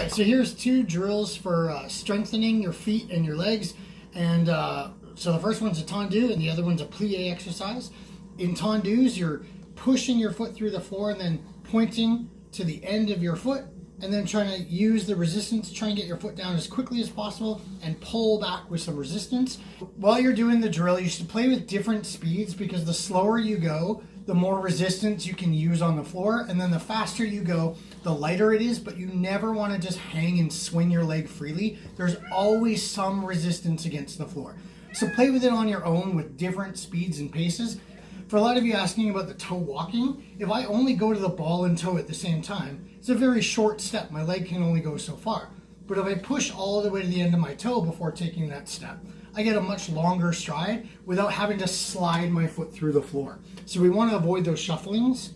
right, so here's two drills for strengthening your feet and your legs. And so the first one's a tendu and the other one's a plie exercise. In tendus, you're pushing your foot through the floor and then pointing to the end of your foot and then trying to use the resistance, try and get your foot down as quickly as possible and pull back with some resistance. While you're doing the drill, you should play with different speeds because the slower you go, the more resistance you can use on the floor, and then the faster you go, the lighter it is, but you never want to just hang and swing your leg freely. There's always some resistance against the floor. So play with it on your own with different speeds and paces. For a lot of you asking about the toe walking, if I only go to the ball and toe at the same time, it's a very short step. My leg can only go so far. But if I push all the way to the end of my toe before taking that step, I get a much longer stride without having to slide my foot through the floor. So we want to avoid those shufflings.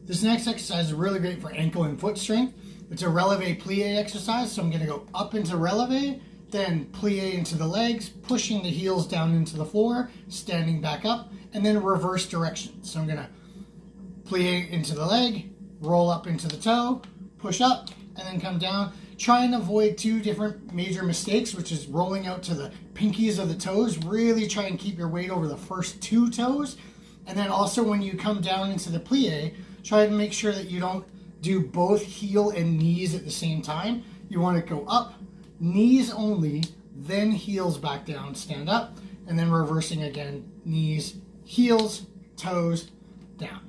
This next exercise is really great for ankle and foot strength. It's a releve plie exercise. So I'm going to go up into releve, then plie into the legs, pushing the heels down into the floor, standing back up, and then reverse direction. So I'm going to plie into the leg, roll up into the toe, push up, and then come down. Try and avoid two different major mistakes, which is rolling out to the pinkies of the toes. Really try and keep your weight over the first two toes. And then also when you come down into the plie, try to make sure that you don't do both heel and knees at the same time. You want to go up, knees only, then heels back down, stand up, and then reversing again, knees, heels, toes, down.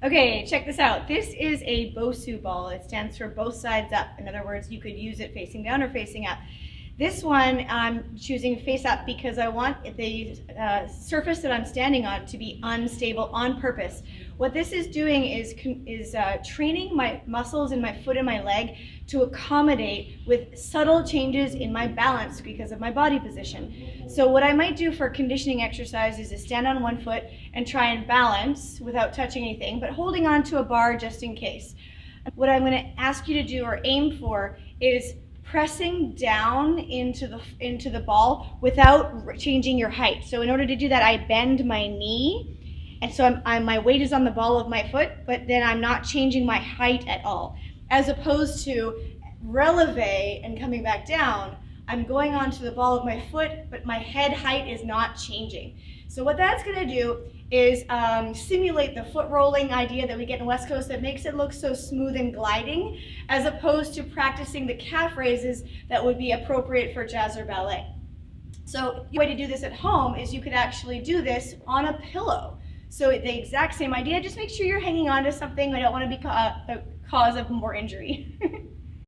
Okay, check this out. This is a Bosu ball. It stands for both sides up. In other words, you could use it facing down or facing up. This one I'm choosing face up because I want the surface that I'm standing on to be unstable on purpose. What this is doing is training my muscles in my foot and my leg to accommodate with subtle changes in my balance because of my body position. So what I might do for conditioning exercises is stand on one foot and try and balance without touching anything, but holding on to a bar just in case. What I'm going to ask you to do or aim for is pressing down into the ball without changing your height. So in order to do that, I bend my knee, and so my weight is on the ball of my foot, but then I'm not changing my height at all. As opposed to releve and coming back down, I'm going onto the ball of my foot, but my head height is not changing. So what that's going to do is simulate the foot rolling idea that we get in West Coast that makes it look so smooth and gliding, as opposed to practicing the calf raises that would be appropriate for jazz or ballet. So the way to do this at home is you could actually do this on a pillow. So the exact same idea, just make sure you're hanging on to something. I don't want to be the cause of more injury.